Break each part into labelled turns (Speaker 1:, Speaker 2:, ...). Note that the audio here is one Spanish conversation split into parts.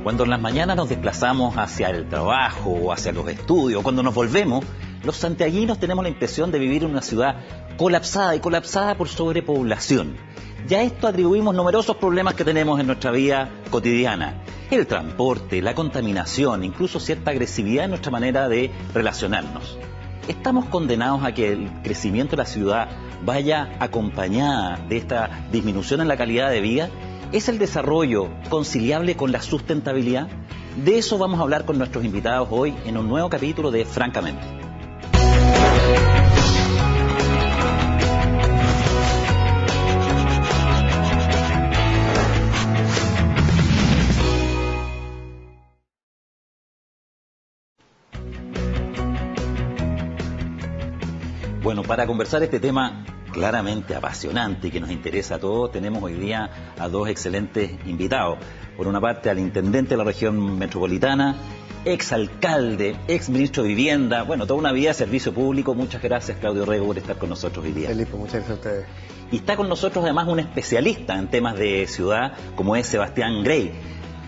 Speaker 1: Cuando en las mañanas nos desplazamos hacia el trabajo o hacia los estudios, cuando nos volvemos, los santiaguinos tenemos la impresión de vivir en una ciudad colapsada y colapsada por sobrepoblación. Y a esto atribuimos numerosos problemas que tenemos en nuestra vida cotidiana. El transporte, la contaminación, incluso cierta agresividad en nuestra manera de relacionarnos. ¿Estamos condenados a que el crecimiento de la ciudad vaya acompañada de esta disminución en la calidad de vida? ¿Es el desarrollo conciliable con la sustentabilidad? De eso vamos a hablar con nuestros invitados hoy en un nuevo capítulo de Francamente. Bueno, para conversar este tema claramente apasionante y que nos interesa a todos, tenemos hoy día a dos excelentes invitados. Por una parte, al intendente de la región metropolitana, exalcalde, exministro de Vivienda, bueno, toda una vida de servicio público. Muchas gracias, Claudio Rego, por estar con nosotros hoy día.
Speaker 2: Felipe, muchas gracias a ustedes.
Speaker 1: Y está con nosotros además un especialista en temas de ciudad, como es Sebastián Grey,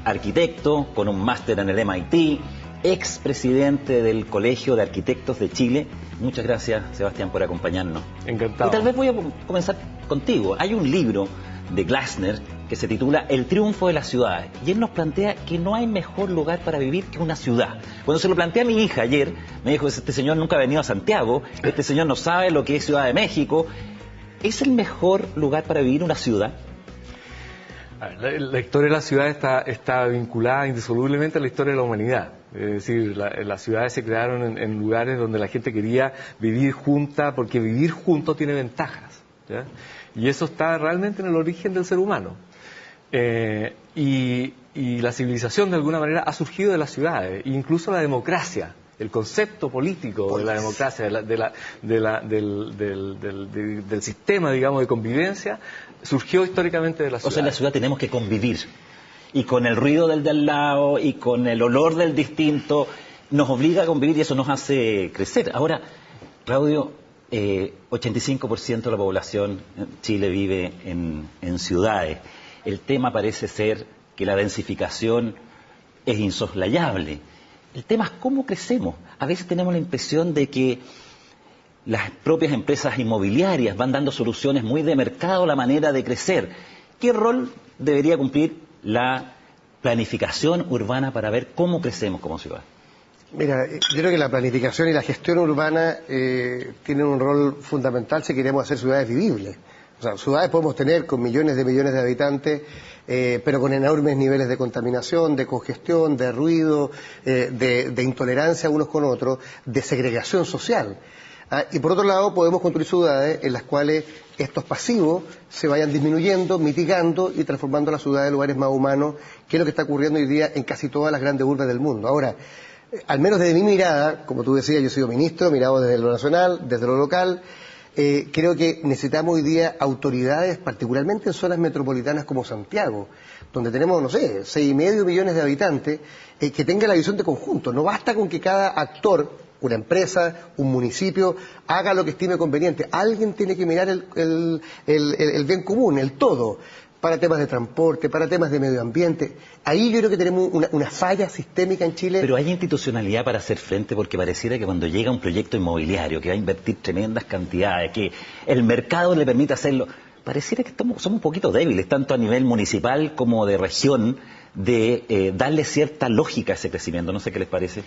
Speaker 1: arquitecto con un máster en el MIT, expresidente del Colegio de Arquitectos de Chile. Muchas gracias, Sebastián, por acompañarnos.
Speaker 2: Encantado.
Speaker 1: Y tal vez voy a comenzar contigo. Hay un libro de Glasner que se titula El triunfo de las ciudades, y él nos plantea que no hay mejor lugar para vivir que una ciudad. Cuando se lo planteé a mi hija ayer, me dijo: este señor nunca ha venido a Santiago, este señor no sabe lo que es Ciudad de México. ¿Es el mejor lugar para vivir una ciudad?
Speaker 2: La historia de la ciudad está vinculada indisolublemente a la historia de la humanidad. Es decir, las ciudades se crearon en lugares donde la gente quería vivir junta, porque vivir juntos tiene ventajas, ¿ya? Y eso está realmente en el origen del ser humano. Y la civilización, de alguna manera, ha surgido de las ciudades, incluso la democracia. El concepto político de la democracia, del sistema, digamos, de convivencia, surgió históricamente de la ciudad.
Speaker 1: O sea, en la ciudad tenemos que convivir, y con el ruido del de al lado, y con el olor del distinto, nos obliga a convivir y eso nos hace crecer. Ahora, Claudio, 85% de la población en Chile vive en ciudades. El tema parece ser que la densificación es insoslayable. El tema es cómo crecemos. A veces tenemos la impresión de que las propias empresas inmobiliarias van dando soluciones muy de mercado a la manera de crecer. ¿Qué rol debería cumplir la planificación urbana para ver cómo crecemos como ciudad?
Speaker 3: Mira, yo creo que la planificación y la gestión urbana tienen un rol fundamental si queremos hacer ciudades vivibles. O sea, ciudades podemos tener con millones de habitantes, pero con enormes niveles de contaminación, de congestión, de ruido, de intolerancia unos con otros, de segregación social. Y por otro lado, podemos construir ciudades en las cuales estos pasivos se vayan disminuyendo, mitigando y transformando la ciudad en lugares más humanos, que es lo que está ocurriendo hoy día en casi todas las grandes urbes del mundo. Ahora, al menos desde mi mirada, como tú decías, yo he sido ministro, mirado desde lo nacional, desde lo local. Creo que necesitamos hoy día autoridades, particularmente en zonas metropolitanas como Santiago, donde tenemos, no sé, 6,5 millones de habitantes, que tengan la visión de conjunto. No basta con que cada actor, una empresa, un municipio, haga lo que estime conveniente. Alguien tiene que mirar el bien común, el todo, para temas de transporte, para temas de medio ambiente. Ahí yo creo que tenemos una falla sistémica en Chile.
Speaker 1: Pero hay institucionalidad para hacer frente, porque pareciera que cuando llega un proyecto inmobiliario que va a invertir tremendas cantidades, que el mercado le permite hacerlo, pareciera que somos un poquito débiles, tanto a nivel municipal como de región, de darle cierta lógica a ese crecimiento. No sé qué les parece.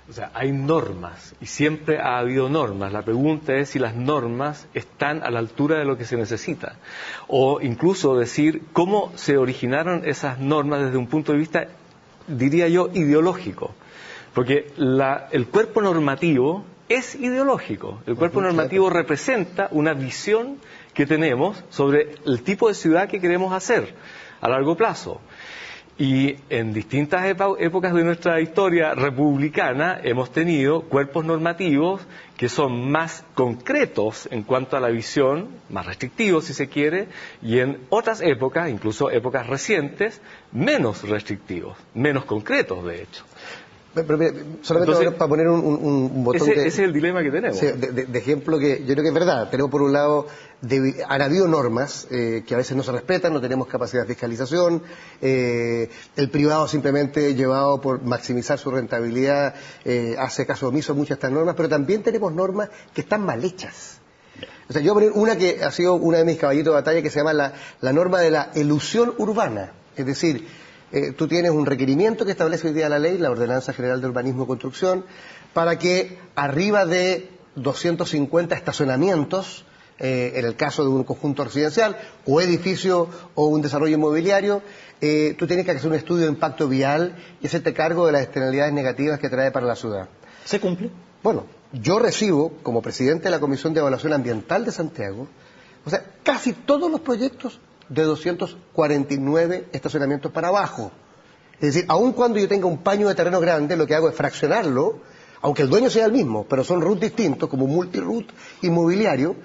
Speaker 2: O sea, hay normas, y siempre ha habido normas. La pregunta es si las normas están a la altura de lo que se necesita. O incluso decir cómo se originaron esas normas desde un punto de vista, diría yo, ideológico. Porque el cuerpo normativo es ideológico. El cuerpo normativo representa una visión que tenemos sobre el tipo de ciudad que queremos hacer a largo plazo. Y en distintas épocas de nuestra historia republicana hemos tenido cuerpos normativos que son más concretos en cuanto a la visión, más restrictivos si se quiere, y en otras épocas, incluso épocas recientes, menos restrictivos, menos concretos de hecho.
Speaker 3: Pero, solamente entonces, para poner un botón
Speaker 2: ese es el dilema que tenemos.
Speaker 3: Sí, de ejemplo que yo creo que es verdad. Tenemos por un lado, han habido normas que a veces no se respetan, no tenemos capacidad de fiscalización, el privado simplemente llevado por maximizar su rentabilidad hace caso omiso a muchas de estas normas, pero también tenemos normas que están mal hechas. O sea, yo voy a poner una que ha sido una de mis caballitos de batalla que se llama la norma de la elusión urbana. Es decir, tú tienes un requerimiento que establece hoy día la ley, la Ordenanza General de Urbanismo y Construcción, para que arriba de 250 estacionamientos, en el caso de un conjunto residencial, o edificio o un desarrollo inmobiliario, tú tienes que hacer un estudio de impacto vial y hacerte cargo de las externalidades negativas que trae para la ciudad.
Speaker 1: ¿Se cumple?
Speaker 3: Bueno, yo recibo, como presidente de la Comisión de Evaluación Ambiental de Santiago, o sea, casi todos los proyectos de 249 estacionamientos para abajo. Es decir, aun cuando yo tenga un paño de terreno grande, lo que hago es fraccionarlo, aunque el dueño sea el mismo, pero son root distintos, como multi-root inmobiliario,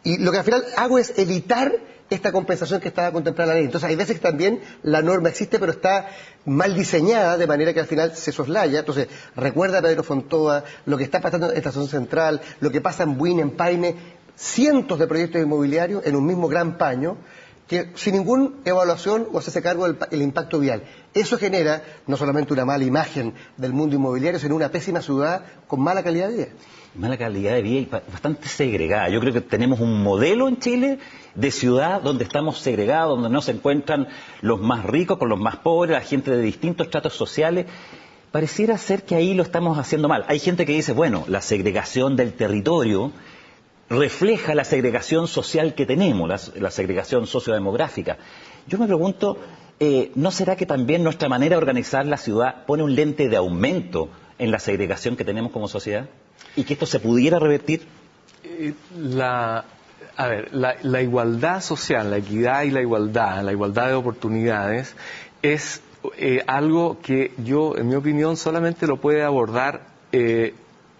Speaker 3: y lo que al final hago es evitar esta compensación que estaba contemplada en la ley. Entonces hay veces que también la norma existe, pero está mal diseñada, de manera que al final se soslaya. Entonces, recuerda a Pedro Fontoa, lo que está pasando en Estación Central, lo que pasa en Buin, en Paine, cientos de proyectos inmobiliarios en un mismo gran paño, que sin ninguna evaluación o hacerse cargo del impacto vial. Eso genera no solamente una mala imagen del mundo inmobiliario, sino una pésima ciudad con mala calidad de vida.
Speaker 1: Mala calidad de vida y bastante segregada. Yo creo que tenemos un modelo en Chile de ciudad donde estamos segregados, donde no se encuentran los más ricos con los más pobres, la gente de distintos estratos sociales. Pareciera ser que ahí lo estamos haciendo mal. Hay gente que dice, bueno, la segregación del territorio refleja la segregación social que tenemos, la segregación sociodemográfica. Yo me pregunto, ¿no será que también nuestra manera de organizar la ciudad pone un lente de aumento en la segregación que tenemos como sociedad? ¿Y que esto se pudiera revertir?
Speaker 2: La igualdad social, la equidad y la igualdad de oportunidades es algo que yo, en mi opinión, solamente lo puede abordar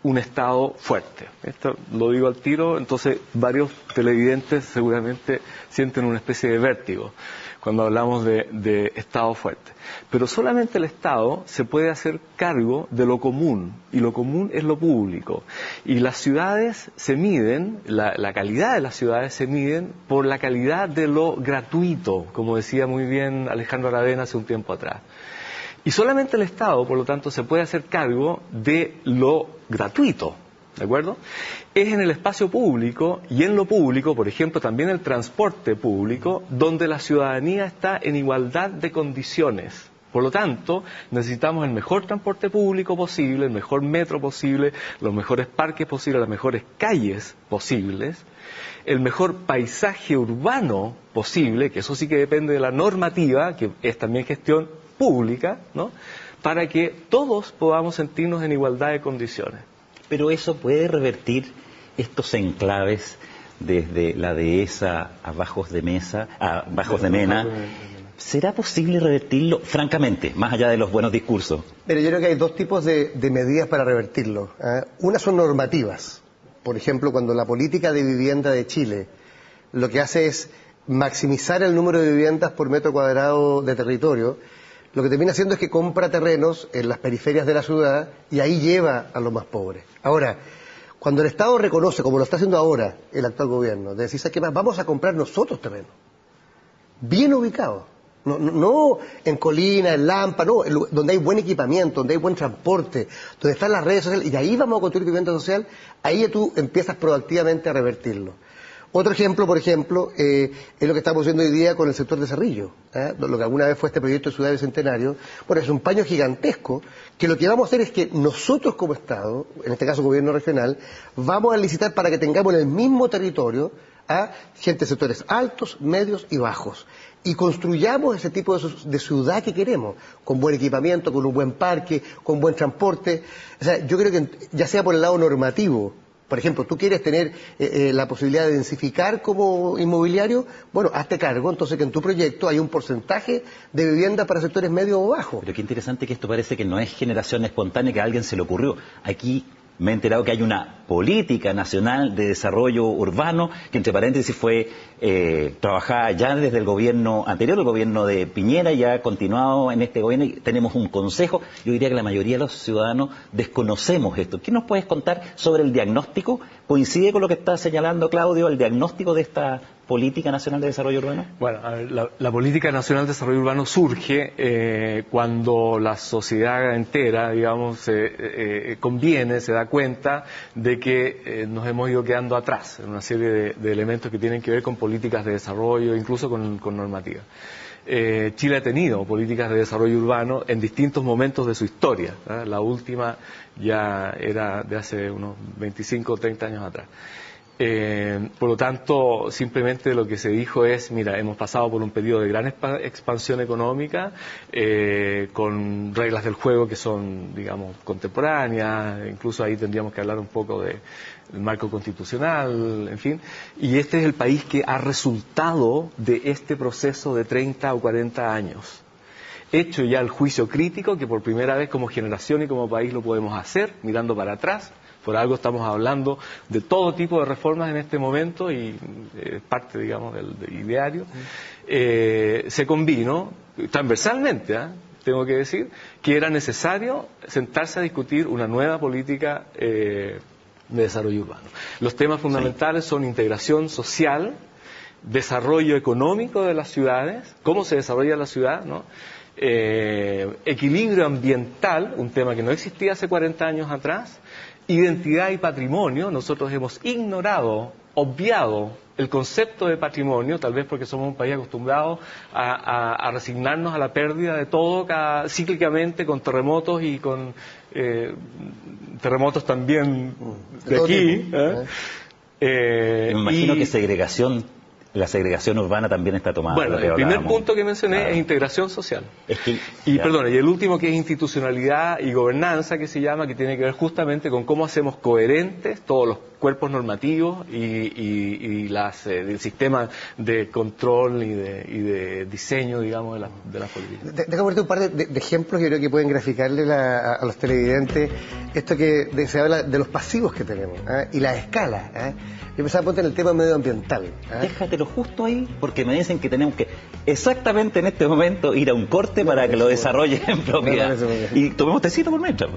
Speaker 2: un Estado fuerte. Esto lo digo al tiro, entonces varios televidentes seguramente sienten una especie de vértigo cuando hablamos de Estado fuerte. Pero solamente el Estado se puede hacer cargo de lo común, y lo común es lo público. Y las ciudades se miden, la calidad de las ciudades se miden por la calidad de lo gratuito, como decía muy bien Alejandro Aravena hace un tiempo atrás. Y solamente el Estado, por lo tanto, se puede hacer cargo de lo gratuito, ¿de acuerdo? Es en el espacio público y en lo público, por ejemplo, también el transporte público, donde la ciudadanía está en igualdad de condiciones. Por lo tanto, necesitamos el mejor transporte público posible, el mejor metro posible, los mejores parques posibles, las mejores calles posibles, el mejor paisaje urbano posible, que eso sí que depende de la normativa, que es también gestión pública, ¿no?, para que todos podamos sentirnos en igualdad de condiciones.
Speaker 1: Pero eso puede revertir estos enclaves desde la dehesa a Bajos de Mena. ¿Será posible revertirlo, francamente, más allá de los buenos discursos?
Speaker 3: Pero yo creo que hay dos tipos de medidas para revertirlo. Una son normativas. Por ejemplo, cuando la política de vivienda de Chile lo que hace es maximizar el número de viviendas por metro cuadrado de territorio, lo que termina haciendo es que compra terrenos en las periferias de la ciudad y ahí lleva a los más pobres. Ahora, cuando el Estado reconoce, como lo está haciendo ahora el actual gobierno, de decir, ¿sabes qué más? Vamos a comprar nosotros terrenos, bien ubicados. No en Colina, en Lampa, no, donde hay buen equipamiento, donde hay buen transporte, donde están las redes sociales, y ahí vamos a construir vivienda social, ahí tú empiezas proactivamente a revertirlo. Otro ejemplo, por ejemplo, es lo que estamos haciendo hoy día con el sector de Cerrillo, lo que alguna vez fue este proyecto de Ciudad Bicentenario. Bueno, es un paño gigantesco, que lo que vamos a hacer es que nosotros como Estado, en este caso gobierno regional, vamos a licitar para que tengamos en el mismo territorio a gente de sectores altos, medios y bajos. Y construyamos ese tipo de ciudad que queremos, con buen equipamiento, con un buen parque, con buen transporte. O sea, yo creo que ya sea por el lado normativo, por ejemplo, tú quieres tener la posibilidad de densificar como inmobiliario, bueno, hazte cargo, entonces que en tu proyecto hay un porcentaje de vivienda para sectores medios o bajos.
Speaker 1: Pero qué interesante que esto parece que no es generación espontánea, que a alguien se le ocurrió. Aquí me he enterado que hay una Política Nacional de Desarrollo Urbano, que entre paréntesis fue trabajada ya desde el gobierno anterior, el gobierno de Piñera, y ha continuado en este gobierno, y tenemos un consejo. Yo diría que la mayoría de los ciudadanos desconocemos esto. ¿Qué nos puedes contar sobre el diagnóstico? ¿Coincide con lo que está señalando Claudio, el diagnóstico de esta Política Nacional de Desarrollo Urbano?
Speaker 2: Bueno, a ver, la Política Nacional de Desarrollo Urbano surge cuando la sociedad entera, digamos, se da cuenta de que nos hemos ido quedando atrás en una serie de elementos que tienen que ver con políticas de desarrollo, incluso con normativa. Chile ha tenido políticas de desarrollo urbano en distintos momentos de su historia. La última ya era de hace unos 25 o 30 años atrás. Por lo tanto, simplemente lo que se dijo es, mira, hemos pasado por un periodo de gran expansión económica, con reglas del juego que son, digamos, contemporáneas, incluso ahí tendríamos que hablar un poco del marco constitucional, en fin, y este es el país que ha resultado de este proceso de 30 o 40 años. Hecho ya el juicio crítico, que por primera vez como generación y como país lo podemos hacer, mirando para atrás. Por algo estamos hablando de todo tipo de reformas en este momento y parte, digamos, del ideario. Se convino transversalmente, tengo que decir, que era necesario sentarse a discutir una nueva política de desarrollo urbano. Los temas fundamentales son integración social, desarrollo económico de las ciudades, cómo se desarrolla la ciudad, ¿no? Equilibrio ambiental, un tema que no existía hace 40 años atrás. Identidad y patrimonio, nosotros hemos ignorado, obviado el concepto de patrimonio, tal vez porque somos un país acostumbrado a resignarnos a la pérdida de todo cíclicamente, con terremotos y con terremotos también de aquí.
Speaker 1: Me imagino que la segregación urbana también está tomada.
Speaker 2: Bueno, el primer punto que mencioné es integración social. Y el último, que es institucionalidad y gobernanza, que se llama, que tiene que ver justamente con cómo hacemos coherentes todos los cuerpos normativos y el sistema de control y de diseño, digamos, de las políticas.
Speaker 3: Déjame ponerte un par de ejemplos que creo que pueden graficarle a los televidentes esto que se habla de los pasivos que tenemos, y la escala. Yo empezaba a poner en el tema medioambiental.
Speaker 1: Déjatelo justo ahí, porque me dicen que tenemos que exactamente en este momento ir a un corte para que lo desarrolle en propiedad. Y tomemos tecito por mientras.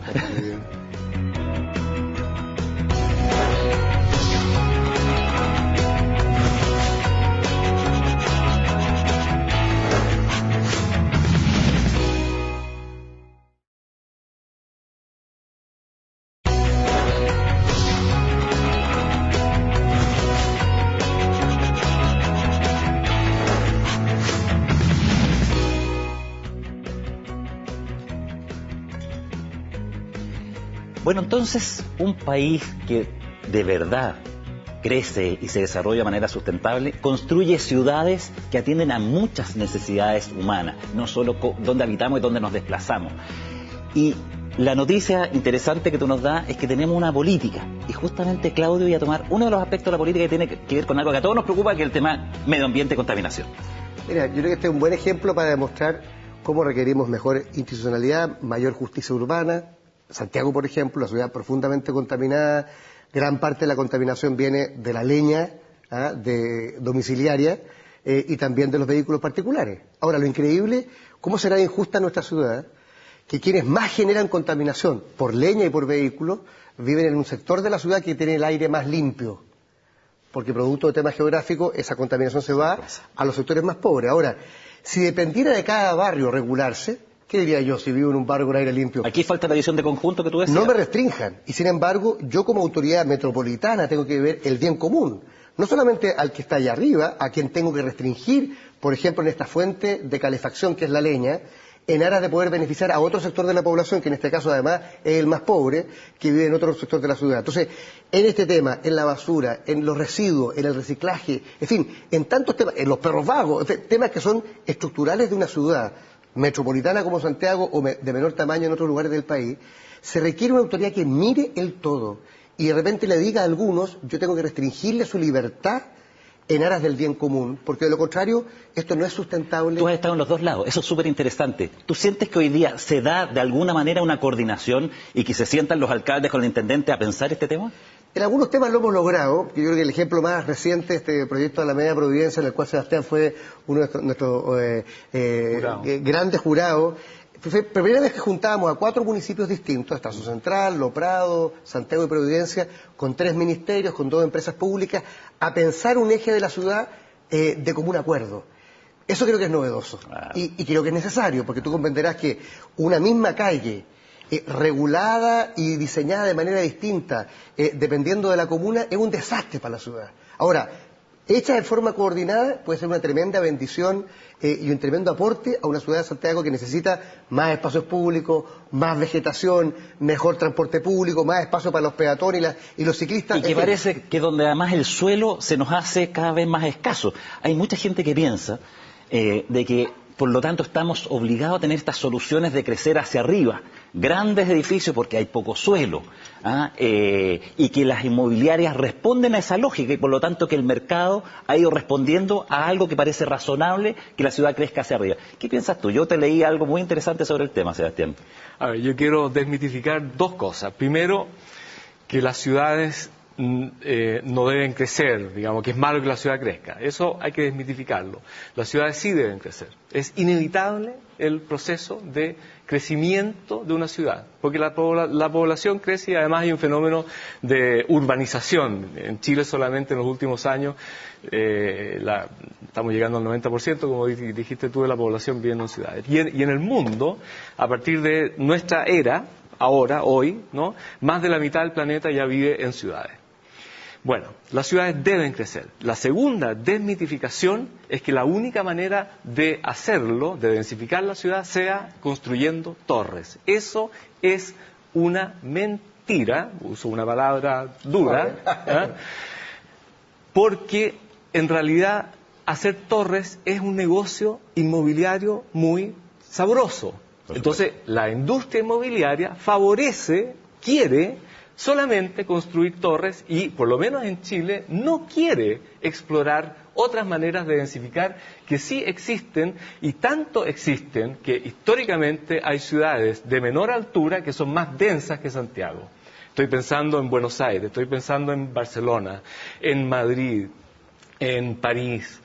Speaker 1: Bueno, entonces, un país que de verdad crece y se desarrolla de manera sustentable, construye ciudades que atienden a muchas necesidades humanas, no solo donde habitamos y donde nos desplazamos. Y la noticia interesante que tú nos das es que tenemos una política. Y justamente, Claudio, voy a tomar uno de los aspectos de la política que tiene que ver con algo que a todos nos preocupa, que es el tema medio ambiente y contaminación.
Speaker 3: Mira, yo creo que este es un buen ejemplo para demostrar cómo requerimos mejor institucionalidad, mayor justicia urbana. Santiago, por ejemplo, la ciudad profundamente contaminada, gran parte de la contaminación viene de la leña domiciliaria y también de los vehículos particulares. Ahora, lo increíble, ¿cómo será injusta nuestra ciudad? Que quienes más generan contaminación por leña y por vehículos viven en un sector de la ciudad que tiene el aire más limpio, porque producto de temas geográficos esa contaminación se va a los sectores más pobres. Ahora, si dependiera de cada barrio regularse, ¿qué diría yo si vivo en un barrio con aire limpio?
Speaker 1: Aquí falta la visión de conjunto que tú decías.
Speaker 3: No me restrinjan. Y sin embargo, yo como autoridad metropolitana tengo que ver el bien común. No solamente al que está allá arriba, a quien tengo que restringir, por ejemplo, en esta fuente de calefacción que es la leña, en aras de poder beneficiar a otro sector de la población, que en este caso además es el más pobre, que vive en otro sector de la ciudad. Entonces, en este tema, en la basura, en los residuos, en el reciclaje, en fin, en tantos temas, en los perros vagos, temas que son estructurales de una ciudad metropolitana como Santiago o de menor tamaño en otros lugares del país, se requiere una autoridad que mire el todo y de repente le diga a algunos, yo tengo que restringirle su libertad en aras del bien común, porque de lo contrario esto no es sustentable.
Speaker 1: Tú has estado en los dos lados, eso es súper interesante. ¿Tú sientes que hoy día se da de alguna manera una coordinación y que se sientan los alcaldes con el intendente a pensar este tema?
Speaker 3: En algunos temas lo hemos logrado. Yo creo que el ejemplo más reciente, este proyecto de la Media Providencia, en el cual Sebastián fue uno de nuestros grandes jurados. Fue la primera vez que juntábamos a 4 municipios distintos, Estación Central, Lo Prado, Santiago y Providencia, con 3 ministerios, con 2 empresas públicas, a pensar un eje de la ciudad de común acuerdo. Eso creo que es novedoso.
Speaker 1: Claro.
Speaker 3: Y creo que es necesario, porque tú comprenderás que una misma calle, regulada y diseñada de manera distinta, dependiendo de la comuna, es un desastre para la ciudad. Ahora, hecha de forma coordinada, puede ser una tremenda bendición y un tremendo aporte a una ciudad de Santiago que necesita más espacios públicos, más vegetación, mejor transporte público, más espacio para los peatones y los ciclistas.
Speaker 1: Y que parece que donde además el suelo se nos hace cada vez más escaso. Hay mucha gente que piensa de que, por lo tanto, estamos obligados a tener estas soluciones de crecer hacia arriba. Grandes edificios porque hay poco suelo, y que las inmobiliarias responden a esa lógica y por lo tanto que el mercado ha ido respondiendo a algo que parece razonable, que la ciudad crezca hacia arriba. ¿Qué piensas tú? Yo te leí algo muy interesante sobre el tema, Sebastián.
Speaker 2: A ver, yo quiero desmitificar 2 cosas. Primero, que las ciudades no deben crecer, digamos, que es malo que la ciudad crezca. Eso hay que desmitificarlo. Las ciudades sí deben crecer. Es inevitable el proceso de crecimiento de una ciudad, porque la población crece y además hay un fenómeno de urbanización. En Chile solamente en los últimos años estamos llegando al 90%, como dijiste tú, de la población viviendo en ciudades. Y en el mundo, a partir de nuestra era, ahora, hoy, ¿no?, más de la mitad del planeta ya vive en ciudades. Bueno, las ciudades deben crecer. La segunda desmitificación es que la única manera de hacerlo, de densificar la ciudad, sea construyendo torres. Eso es una mentira, uso una palabra dura, porque en realidad hacer torres es un negocio inmobiliario muy sabroso. Entonces, la industria inmobiliaria quiere solamente construir torres y, por lo menos en Chile, no quiere explorar otras maneras de densificar que sí existen, y tanto existen que históricamente hay ciudades de menor altura que son más densas que Santiago. Estoy pensando en Buenos Aires, estoy pensando en Barcelona, en Madrid, en París.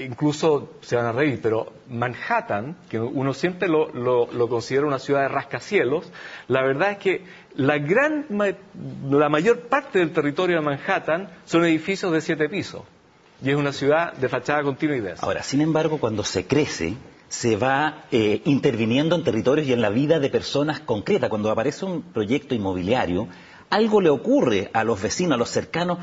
Speaker 2: Incluso se van a reír, pero Manhattan, que uno siempre lo considera una ciudad de rascacielos, la verdad es que la mayor parte del territorio de Manhattan son edificios de 7 pisos y es una ciudad de fachada continua y densa.
Speaker 1: Ahora, sin embargo, cuando se crece, se va interviniendo en territorios y en la vida de personas concretas. Cuando aparece un proyecto inmobiliario, algo le ocurre a los vecinos, a los cercanos.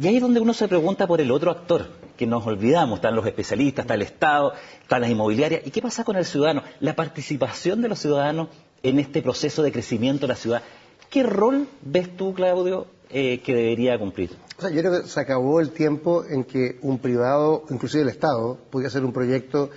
Speaker 1: Y ahí es donde uno se pregunta por el otro actor, que nos olvidamos. Están los especialistas, está el Estado, están las inmobiliarias. ¿Y qué pasa con el ciudadano? La participación de los ciudadanos en este proceso de crecimiento de la ciudad. ¿Qué rol ves tú, Claudio, que debería cumplir?
Speaker 3: O sea, yo creo que se acabó el tiempo en que un privado, inclusive el Estado, podía hacer un proyecto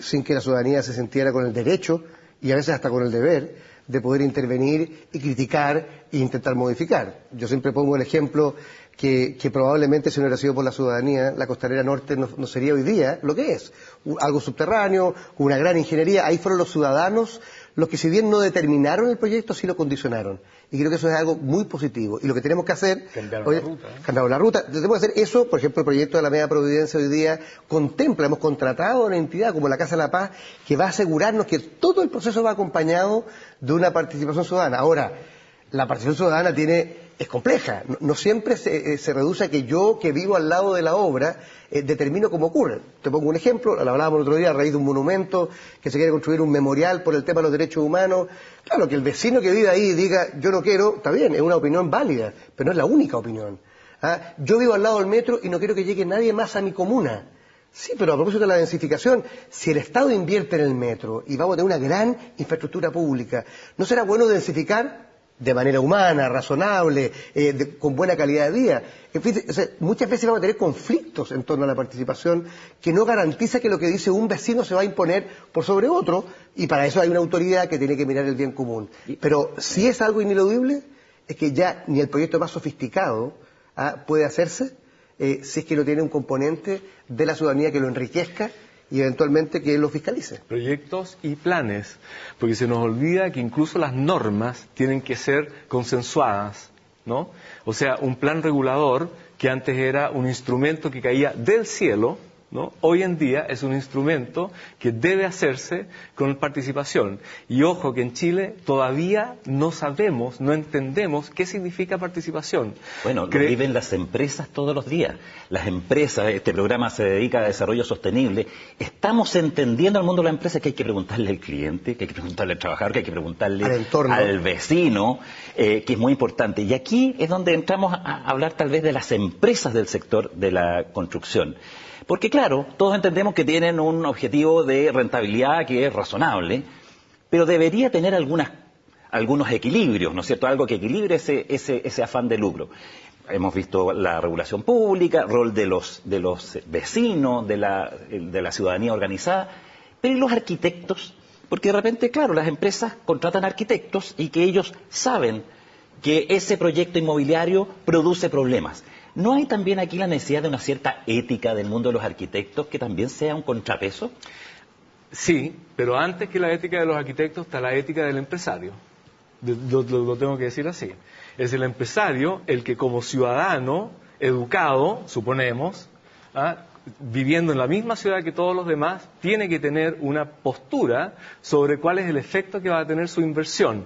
Speaker 3: sin que la ciudadanía se sintiera con el derecho y a veces hasta con el deber de poder intervenir y criticar e intentar modificar. Yo siempre pongo el ejemplo que probablemente si no hubiera sido por la ciudadanía, la Costanera Norte no sería hoy día lo que es. Algo subterráneo, una gran ingeniería. Ahí fueron los ciudadanos los que, si bien no determinaron el proyecto, sí lo condicionaron. Y creo que eso es algo muy positivo. Y lo que tenemos que hacer...
Speaker 2: Cambiar la ruta.
Speaker 3: Cambiar la ruta. Tenemos que hacer eso. Por ejemplo, el proyecto de la Media Providencia hoy día contempla, hemos contratado a una entidad como la Casa de la Paz que va a asegurarnos que todo el proceso va acompañado de una participación ciudadana. Ahora, la participación ciudadana es compleja. No siempre se reduce a que yo, que vivo al lado de la obra, determino cómo ocurre. Te pongo un ejemplo, lo hablábamos el otro día a raíz de un monumento, que se quiere construir un memorial por el tema de los derechos humanos. Claro, que el vecino que vive ahí diga, yo no quiero, está bien, es una opinión válida, pero no es la única opinión. Yo vivo al lado del metro y no quiero que llegue nadie más a mi comuna. Sí, pero a propósito de la densificación, si el Estado invierte en el metro y vamos a tener una gran infraestructura pública, ¿no será bueno densificar de manera humana, razonable, con buena calidad de vida? En fin, o sea, muchas veces vamos a tener conflictos en torno a la participación que no garantiza que lo que dice un vecino se va a imponer por sobre otro, y para eso hay una autoridad que tiene que mirar el bien común. Pero si es algo ineludible, es que ya ni el proyecto más sofisticado puede hacerse si es que no tiene un componente de la ciudadanía que lo enriquezca y eventualmente que él los fiscalice.
Speaker 2: Proyectos y planes, porque se nos olvida que incluso las normas tienen que ser consensuadas, ¿no? O sea, un plan regulador que antes era un instrumento que caía del cielo, ¿no? Hoy en día es un instrumento que debe hacerse con participación. Y ojo que en Chile todavía no sabemos, no entendemos qué significa participación.
Speaker 1: Bueno, lo viven las empresas todos los días. Las empresas, este programa se dedica a desarrollo sostenible. Estamos entendiendo al mundo de la empresa que hay que preguntarle al cliente, que hay que preguntarle al trabajador, que hay que preguntarle al vecino, que es muy importante. Y aquí es donde entramos a hablar tal vez de las empresas del sector de la construcción. Porque claro, todos entendemos que tienen un objetivo de rentabilidad que es razonable, pero debería tener algunos equilibrios, ¿no es cierto? Algo que equilibre ese afán de lucro. Hemos visto la regulación pública, rol de los vecinos, de la ciudadanía organizada, pero ¿y los arquitectos? Porque de repente, claro, las empresas contratan arquitectos y que ellos saben que ese proyecto inmobiliario produce problemas. ¿No hay también aquí la necesidad de una cierta ética del mundo de los arquitectos que también sea un contrapeso?
Speaker 2: Sí, pero antes que la ética de los arquitectos está la ética del empresario. Lo tengo que decir así. Es el empresario el que como ciudadano educado, suponemos, viviendo en la misma ciudad que todos los demás, tiene que tener una postura sobre cuál es el efecto que va a tener su inversión.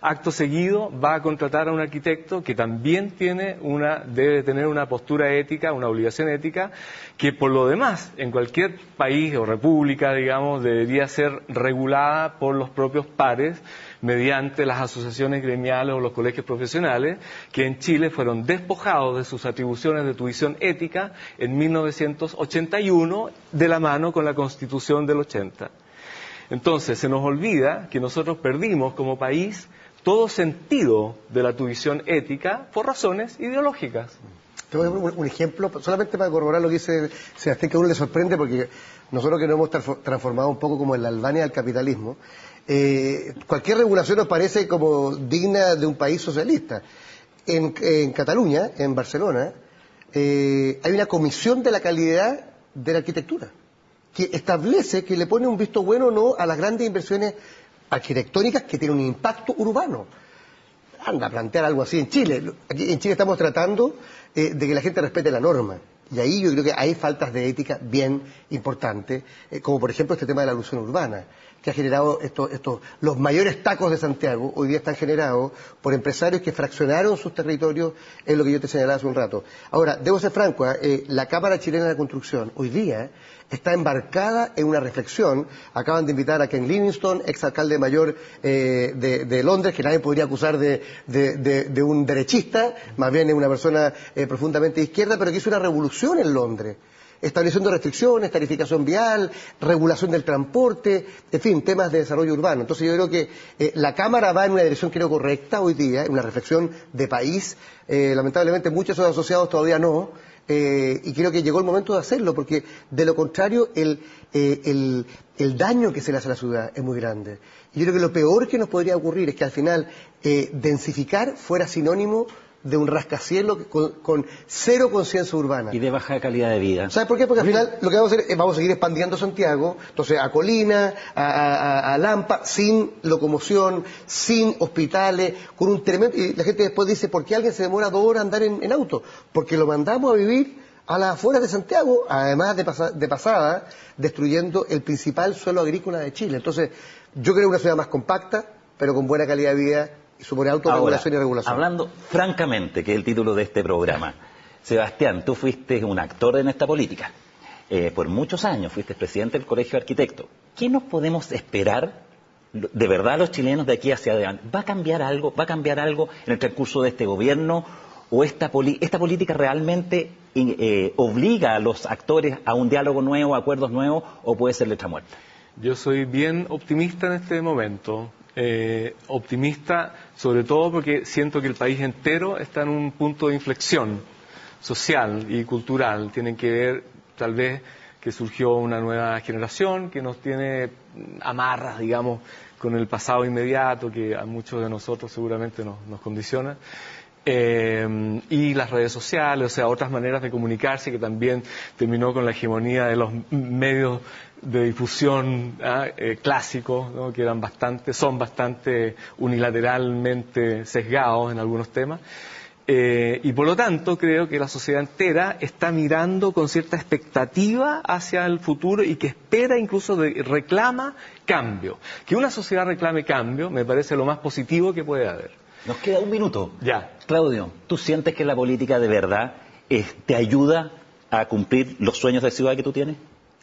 Speaker 2: Acto seguido va a contratar a un arquitecto que también debe tener una postura ética, una obligación ética, que por lo demás, en cualquier país o república, digamos, debería ser regulada por los propios pares mediante las asociaciones gremiales o los colegios profesionales, que en Chile fueron despojados de sus atribuciones de tuición ética en 1981, de la mano con la Constitución del 80. Entonces, se nos olvida que nosotros perdimos como país todo sentido de la tuición ética por razones ideológicas.
Speaker 3: Te voy a poner un ejemplo, solamente para corroborar lo que dice Sebastián, que a uno le sorprende porque nosotros que nos hemos transformado un poco como en la Albania del capitalismo, cualquier regulación nos parece como digna de un país socialista. En Cataluña, en Barcelona, hay una comisión de la calidad de la arquitectura que establece que le pone un visto bueno o no a las grandes inversiones arquitectónicas que tienen un impacto urbano. Anda a plantear algo así en Chile. Aquí en Chile estamos tratando de que la gente respete la norma. Y ahí yo creo que hay faltas de ética bien importantes, como por ejemplo este tema de la ilusión urbana, que ha generado los mayores tacos de Santiago, hoy día están generados por empresarios que fraccionaron sus territorios, es lo que yo te señalaba hace un rato. Ahora, debo ser franco, la Cámara Chilena de Construcción hoy día está embarcada en una reflexión. Acaban de invitar a Ken Livingstone, exalcalde mayor de Londres, que nadie podría acusar de un derechista, más bien es una persona profundamente de izquierda, pero que hizo una revolución en Londres, estableciendo restricciones, tarificación vial, regulación del transporte, en fin, temas de desarrollo urbano. Entonces yo creo que la Cámara va en una dirección creo correcta hoy día, en una reflexión de país. Lamentablemente muchos de los asociados todavía no, y creo que llegó el momento de hacerlo, porque de lo contrario el daño que se le hace a la ciudad es muy grande. Y yo creo que lo peor que nos podría ocurrir es que al final densificar fuera sinónimo de un rascacielos con cero conciencia urbana.
Speaker 1: Y de baja calidad de vida.
Speaker 3: ¿Sabes por qué? Porque al final lo que vamos a hacer es vamos a seguir expandiendo Santiago, entonces a Colina, a Lampa, sin locomoción, sin hospitales, con un tremendo... Y la gente después dice, ¿por qué alguien se demora 2 horas a andar en auto? Porque lo mandamos a vivir a las afueras de Santiago, además de pasada, destruyendo el principal suelo agrícola de Chile. Entonces, yo creo una ciudad más compacta, pero con buena calidad de vida, y supone autorregulación y regulación.
Speaker 1: Hablando francamente, que es el título de este programa, Sebastián, tú fuiste un actor en esta política. Por muchos años fuiste presidente del Colegio de Arquitectos. ¿Qué nos podemos esperar de verdad los chilenos de aquí hacia adelante? ¿Va a cambiar algo? ¿Va a cambiar algo en el transcurso de este gobierno? ¿O esta política realmente obliga a los actores a un diálogo nuevo, a acuerdos nuevos, o puede ser letra muerta?
Speaker 2: Yo soy bien optimista en este momento. Optimista sobre todo porque siento que el país entero está en un punto de inflexión social y cultural. Tienen que ver tal vez que surgió una nueva generación que nos tiene amarras, digamos, con el pasado inmediato que a muchos de nosotros seguramente nos condiciona. y las redes sociales, o sea, otras maneras de comunicarse, que también terminó con la hegemonía de los medios de difusión clásicos, ¿no? Que son bastante unilateralmente sesgados en algunos temas. Y por lo tanto creo que la sociedad entera está mirando con cierta expectativa hacia el futuro y que espera, incluso reclama cambio. Que una sociedad reclame cambio me parece lo más positivo que puede haber.
Speaker 1: Nos queda un minuto.
Speaker 2: Ya.
Speaker 1: Claudio, ¿tú sientes que la política de verdad te ayuda a cumplir los sueños de ciudad que tú tienes?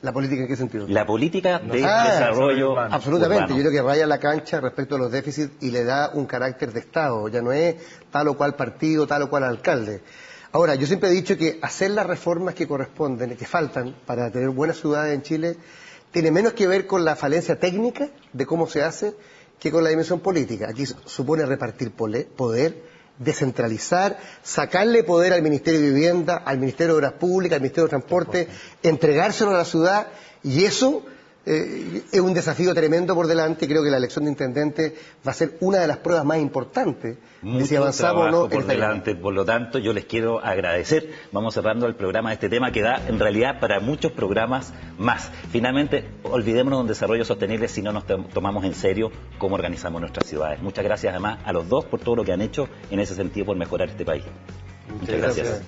Speaker 3: ¿La política en qué sentido?
Speaker 1: La política de desarrollo
Speaker 3: absolutamente.
Speaker 1: urbano.
Speaker 3: Yo creo que raya la cancha respecto a los déficits y le da un carácter de Estado. Ya no es tal o cual partido, tal o cual alcalde. Ahora, yo siempre he dicho que hacer las reformas que corresponden, que faltan para tener buenas ciudades en Chile, tiene menos que ver con la falencia técnica de cómo se hace que con la dimensión política. Aquí supone repartir poder, descentralizar, sacarle poder al Ministerio de Vivienda, al Ministerio de Obras Públicas, al Ministerio de Transporte, entregárselo a la ciudad, y eso es un desafío tremendo por delante, y creo que la elección de intendente va a ser una de las pruebas más importantes de si avanzamos o no
Speaker 1: por delante. Por lo tanto, yo les quiero agradecer. Vamos cerrando el programa de este tema que da en realidad para muchos programas más. Finalmente, olvidémonos de un desarrollo sostenible si no nos tomamos en serio cómo organizamos nuestras ciudades. Muchas gracias además a los dos por todo lo que han hecho en ese sentido por mejorar este país. Muchas gracias.